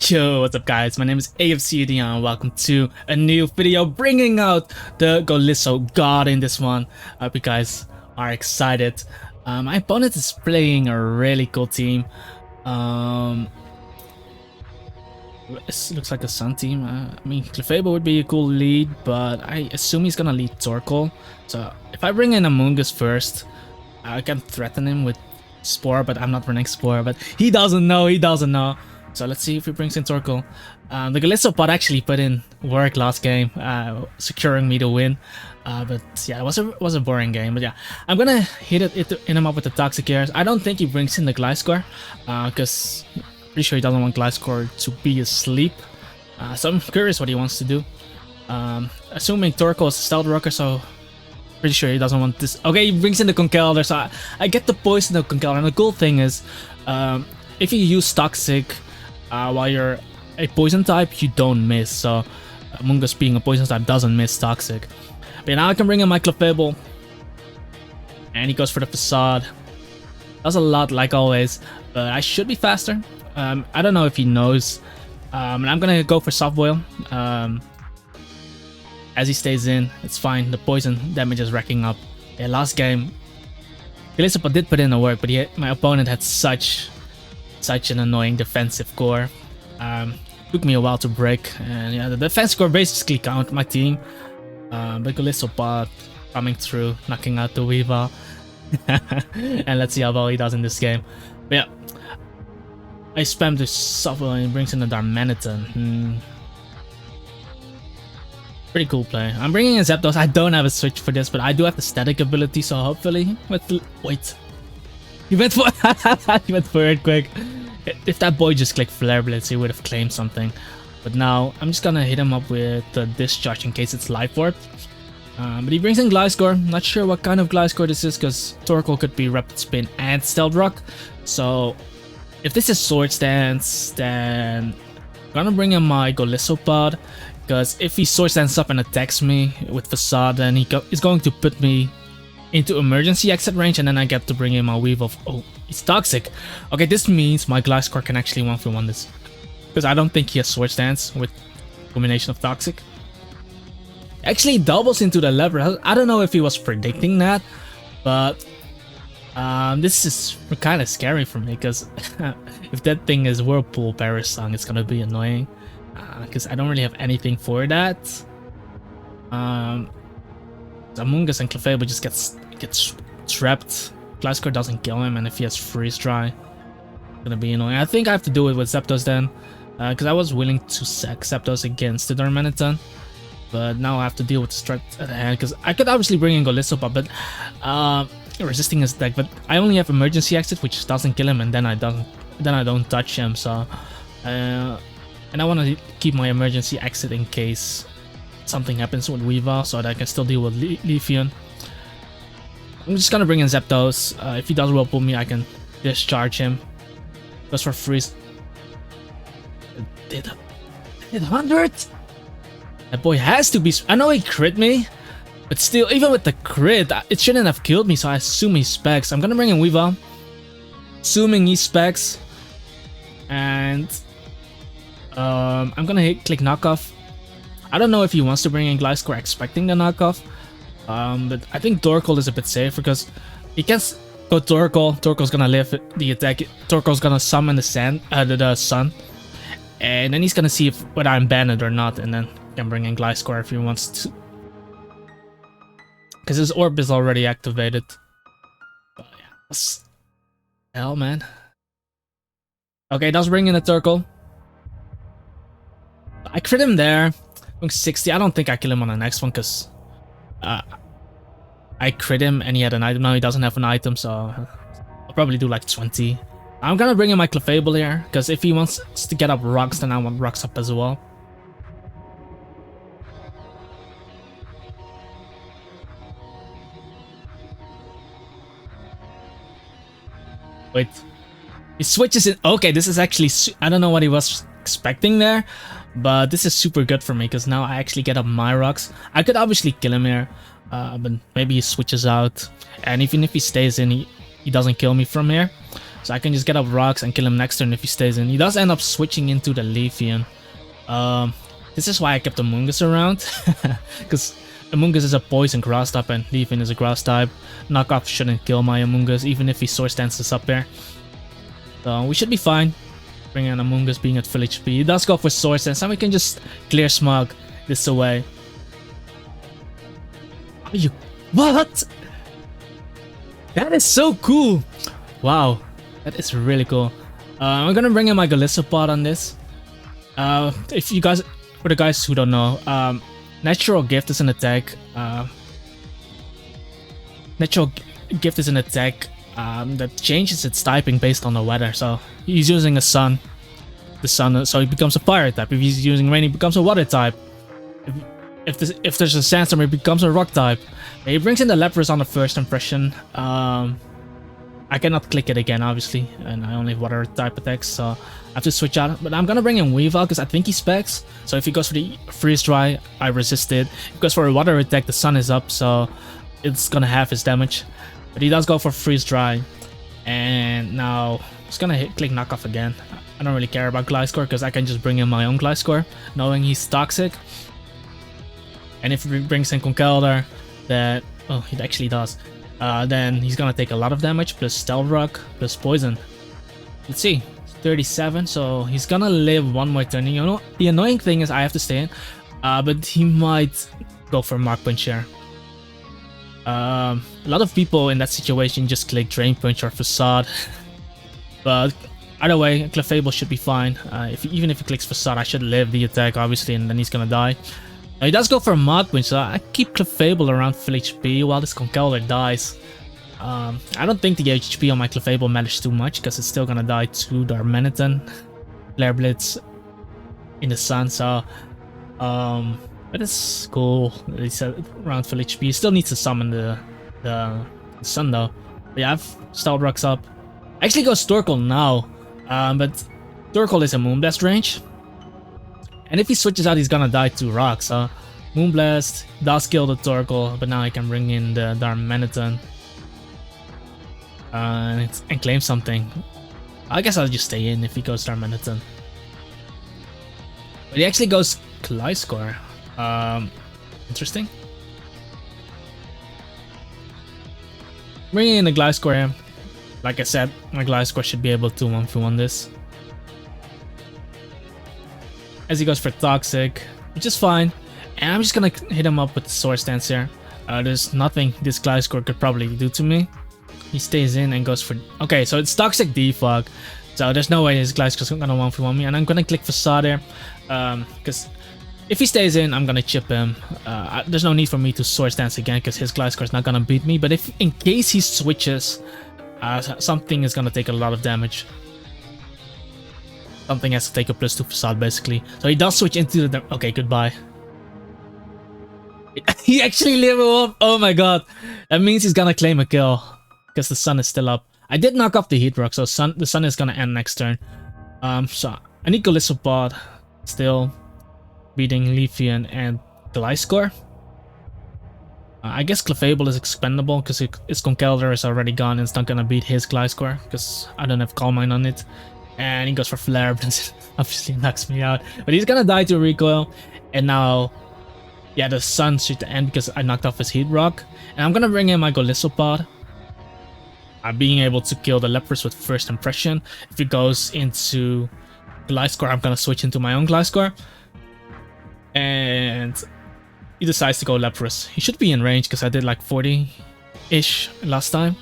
Yo, what's up guys, my name is AFC and welcome to a new video bringing out the Golisso God in this one. I hope you guys are excited. My opponent is playing a really cool team. This looks like a Sun team. I mean, Clefable would be a cool lead, but I assume he's gonna lead Torkoal. So if I bring in Amoonguss first, I can threaten him with Spore, but I'm not running Spore, but he doesn't know. So let's see if he brings in Torkoal. The Golisso pod actually put in work last game, securing me the win. But yeah, it was a boring game. But yeah, I'm gonna hit him up with the Toxic Airs. I don't think he brings in the Gliscor, because pretty sure he doesn't want Gliscor to be asleep. So I'm curious what he wants to do. Assuming Torkoal is a Stealth Rocker, so pretty sure he doesn't want this. Okay, he brings in the Conkeldurr, so I get the poison the Conkeldurr. And the cool thing is, if you use Toxic while you're a poison type, you don't miss. So Amoonguss being a poison type doesn't miss Toxic. But now I can bring in my Clefable, and he goes for the Facade. Does a lot like always, but I should be faster. I don't know if he knows. And I'm gonna go for Soft Boil. As he stays in, it's fine. The poison damage is racking up. Yeah, last game, Golisso did put in the work, but my opponent had such an annoying defensive core. Took me a while to break, and yeah, the defense core basically counted my team. But Golisso coming through, knocking out the Weavile. And let's see how well he does in this game. But yeah, I spammed the Soft Boil and he brings in the Darmanitan. Pretty cool play. I'm bringing in Zapdos. I don't have a switch for this, but I do have the static ability, so hopefully wait. He went for he went for Earthquake. If that boy just clicked Flare Blitz, he would have claimed something. But now I'm just gonna hit him up with the Discharge in case it's Life Orb. But he brings in Gliscor. Not sure what kind of Gliscor this is, because Torkoal could be Rapid Spin and Stealth Rock. So if this is Swords Dance, then I'm gonna bring in my Golisso pod. Because if he Swords Dance up and attacks me with Facade, then he's going to put me into emergency exit range, and then I get to bring in my Weavile. Oh, he's Toxic. Okay, this means my Gliscor can actually 1v1 this. Because I don't think he has Swords Dance with combination of Toxic. Actually doubles into the lever. I don't know if he was predicting that, but this is kind of scary for me, because if that thing is Whirlpool Parasong, it's gonna be annoying. Because I don't really have anything for that. Amoonguss and Clefable just gets trapped. Gliscor doesn't kill him, and if he has Freeze Dry, it's gonna be annoying. I think I have to do it with Zapdos then, because I was willing to sack Zapdos against the Darmanitan, but now I have to deal with the strat at hand. Because I could obviously bring in Golisso, but resisting his deck. But I only have emergency exit, which doesn't kill him, and then I don't touch him. So. And I want to keep my emergency exit in case something happens with Weavile, so that I can still deal with Leafeon. I'm just gonna bring in Zapdos. If he does Whirlpool me, I can discharge him. Goes for Freeze. Did 100? That boy has to be. I know he crit me, but still, even with the crit, it shouldn't have killed me. So I assume he specs. I'm gonna bring in Weavile, assuming he specs, and I'm gonna click knockoff. I don't know if he wants to bring in Gliscor expecting the knockoff, but I think Torkoal is a bit safer, because he can go Torkoal. Torkoal's gonna live the attack. Torkoal's gonna summon the sun, and then he's gonna see whether I'm banned or not, and then can bring in Gliscor if he wants to, because his orb is already activated. But yeah, hell, man. Okay, does bring in a Torkoal. I crit him there. Going 60. I don't think I kill him on the next one, because I crit him and he had an item. Now he doesn't have an item, so I'll probably do like 20. I'm gonna bring in my Clefable here, because if he wants to get up rocks, then I want rocks up as well. Wait. He switches it. Okay, this is actually. I don't know what he was expecting there, but this is super good for me, because now I actually get up my rocks. I could obviously kill him here, but maybe he switches out, and even if he stays in, he doesn't kill me from here. So I can just get up rocks and kill him next turn if he stays in. He does end up switching into the Leafeon. This is why I kept Amoonguss around. Because Amoonguss is a poison grass type and Leafeon is a grass type. Knockoff shouldn't kill my Amoonguss even if he Swords Dances up there. So we should be fine. Bring in Amoonguss being at full HP. He does go for Swords Dance and we can just clear Smog this away. Are you... What? That is so cool. Wow. That is really cool. I'm gonna bring in my Golisopod on this. If you guys... For the guys who don't know, Natural Gift is an attack. Natural Gift is an attack that changes its typing based on the weather. So he's using a sun, the sun, so he becomes a fire type. If he's using rain, he becomes a water type. If there's a sandstorm, he becomes a rock type. He brings in the Lapras on the first impression. I cannot click it again, obviously, and I only have water type attacks, so I have to switch out. But I'm gonna bring in Weavile because I think he specs. So if he goes for the Freeze Dry, I resist it. If he goes for a water attack, the sun is up, so it's gonna have his damage. But he does go for Freeze Dry, and now he's gonna click Knockoff again. I don't really care about Gliscor because I can just bring in my own Gliscor, knowing he's toxic. And if he brings in Conkeldurr, that he actually does. Then he's gonna take a lot of damage, plus Stealth Rock, plus Poison. Let's see, 37, so he's gonna live one more turn. You know, the annoying thing is I have to stay in, but he might go for Mach Punch here. A lot of people in that situation just click Drain Punch or Facade, but either way, Clefable should be fine. Even if he clicks Facade, I should live the attack, obviously, and then he's gonna die. He does go for a Mach Punch, so I keep Clefable around full HP while this Conkeldurr dies. I don't think the HP on my Clefable matters too much because it's still gonna die to Darmanitan, Flare Blitz in the sun, so but it's cool. He said around full HP. He still needs to summon the sun though. But yeah, I have Stealth Rocks up. I actually go Torkoal now, but Torkoal is a Moonblast range. And if he switches out, he's gonna die to rocks. So Moonblast does kill the Torkoal, but now I can bring in the Darmanitan and claim something. I guess I'll just stay in if he goes Darmanitan. But he actually goes Gliscor. Interesting. Bringing in the Gliscor here. Like I said, my Gliscor should be able to 1v1 this. As he goes for Toxic, which is fine. And I'm just gonna hit him up with the Swords Dance here. There's nothing this Gliscor could probably do to me. He stays in and goes for... Okay, so it's Toxic Defog. So there's no way his Gliscor's gonna 1v1 me. And I'm gonna click Facade here. Because if he stays in, I'm gonna chip him. There's no need for me to Swords Dance again because his Gliscor's not gonna beat me. But if in case he switches, something is gonna take a lot of damage. Something has to take a +2 Facade basically. So he does switch into the... Okay, goodbye. He actually leveled up. Oh my god. That means he's gonna claim a kill. Because the sun is still up. I did knock off the Heat Rock, so the sun is gonna end next turn. So I need Golisopod still. Beating Leafeon and Gliscor. I guess Clefable is expendable because his Conkeldurr is already gone and it's not gonna beat his Gliscor. Because I don't have Calm Mind on it. And he goes for Flare, but obviously knocks me out. But he's gonna die to Recoil. And now, yeah, the sun should end because I knocked off his Heat Rock. And I'm gonna bring in my Golisopod. Being able to kill the Lapras with first impression. If it goes into Gliscor, I'm gonna switch into my own Gliscor. And he decides to go Lapras. He should be in range because I did like 40-ish last time.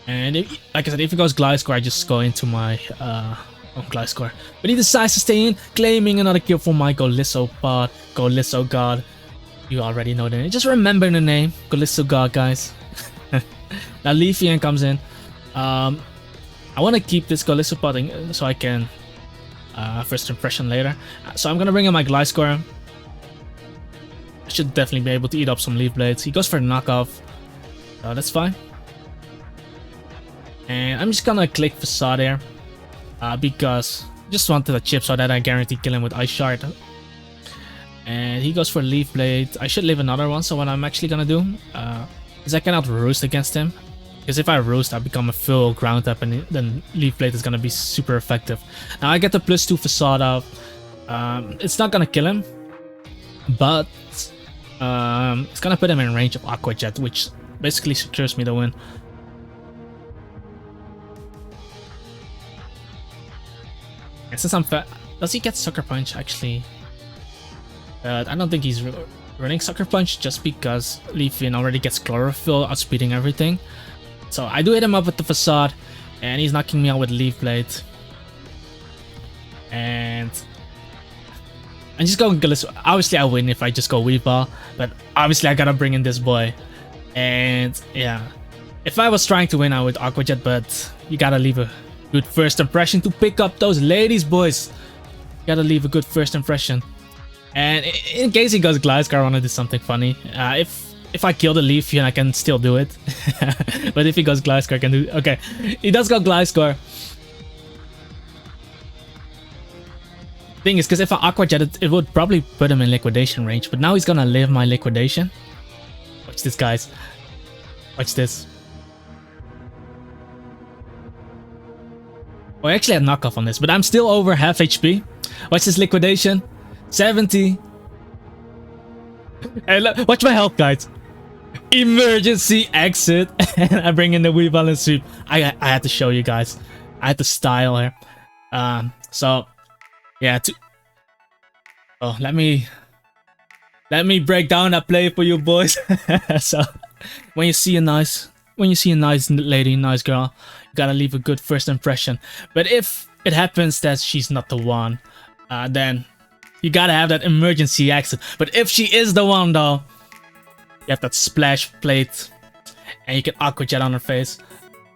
And like I said, if it goes Gliscor, I just go into my own Gliscor. But he decides to stay in, claiming another kill for my Golisopod. Golisogod. You already know the name. Just remember the name. Golisogod, guys. Now Leafeon comes in. I want to keep this Golisopod so I can first impression later. So I'm gonna bring in my Gliscor. I should definitely be able to eat up some Leaf Blades. He goes for a knockoff. That's fine. And I'm just gonna click Facade here. Because I just wanted a chip so that I guarantee kill him with Ice Shard. And he goes for Leaf Blade. I should leave another one, so what I'm actually gonna do is I cannot Roost against him. Because if I Roost, I become a full ground type, and then Leaf Blade is gonna be super effective. Now I get the +2 Facade up. It's not gonna kill him, but it's gonna put him in range of Aqua Jet, which basically secures me the win. And since I'm fat, does he get Sucker Punch actually? I don't think he's running Sucker Punch just because Leafeon already gets Chlorophyll, outspeeding everything. So I do hit him up with the Facade, and he's knocking me out with Leaf Blade. And I'm just going Galissa. Obviously I win if I just go Weavile, but obviously I gotta bring in this boy. And yeah, if I was trying to win, I would Aqua Jet, but you gotta leave a good first impression to pick up those ladies, boys. You gotta leave a good first impression. And in case he goes Gliscor, I wanna do something funny. If I kill the Leafeon, I can still do it. But if he goes Gliscor, I can do... Okay, he does go Gliscor. Thing is, because if I Aqua Jet it would probably put him in liquidation range. But now he's gonna live my liquidation. Watch this, guys. Watch this. Oh, I actually had knockoff on this, but I'm still over half HP. Watch this liquidation. 70. Hey, look, watch my health, guys. Emergency exit. And I bring in the Weavile and Sweep. I had to show you guys. I had to style here. So yeah. Oh, let me break down that play for you, boys. So when you see a nice lady, nice girl, you gotta leave a good first impression. But if it happens that she's not the one, then you gotta have that emergency exit. But if she is the one, though, you have that Splash Plate, and you can Aqua Jet on her face.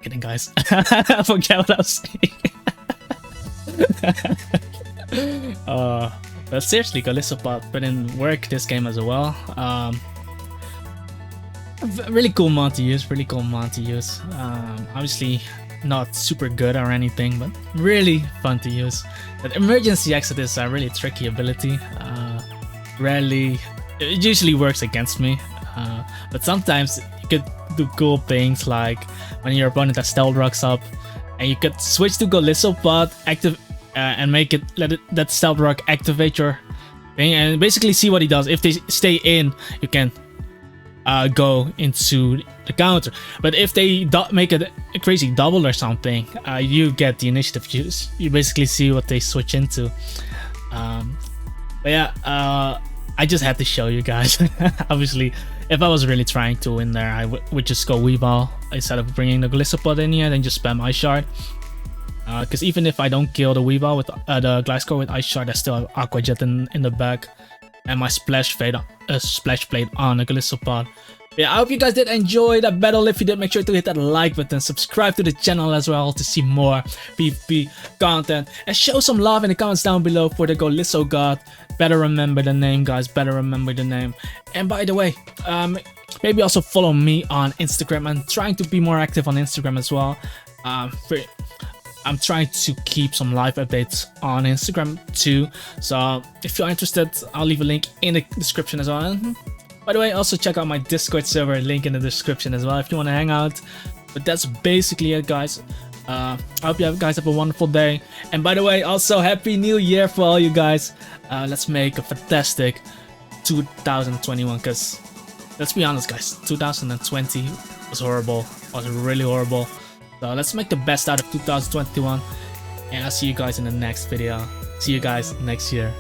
Kidding, guys. I forget what I was saying. But seriously, Golisopod put in work this game as well. Really cool mod to use. Obviously not super good or anything, but really fun to use. That emergency exit is a really tricky ability. It usually works against me, but sometimes you could do cool things like when your opponent has Stealth Rocks up, and you could switch to Golisopod, and make it that Stealth Rock activate your thing, and basically see what he does. If they stay in, you can go into the counter. But if they make a crazy double or something, you get the initiative. You basically see what they switch into. But yeah, I just had to show you guys. Obviously, if I was really trying to win there, I would just go Weavile instead of bringing the Golisopod in here, then just spam Ice Shard. Because even if I don't kill the Weavile with the Gliscor with Ice Shard, I still have Aqua Jet in the back, and my Splash Blade on the Golisopod. Yeah, I hope you guys did enjoy that battle. If you did, make sure to hit that like button, subscribe to the channel as well to see more PvP content, and show some love in the comments down below for the Golisogod. Better remember the name, guys. Better remember the name. And by the way, maybe also follow me on Instagram. I'm trying to be more active on Instagram as well. I'm trying to keep some live updates on Instagram too. So if you're interested, I'll leave a link in the description as well. By the way, also check out my Discord server, link in the description as well if you want to hang out. But that's basically it, guys. I hope you guys have a wonderful day. And by the way, also Happy New Year for all you guys. Let's make a fantastic 2021, because let's be honest, guys, 2020 was horrible. Was really horrible. So let's make the best out of 2021, and I'll see you guys in the next video. See you guys next year.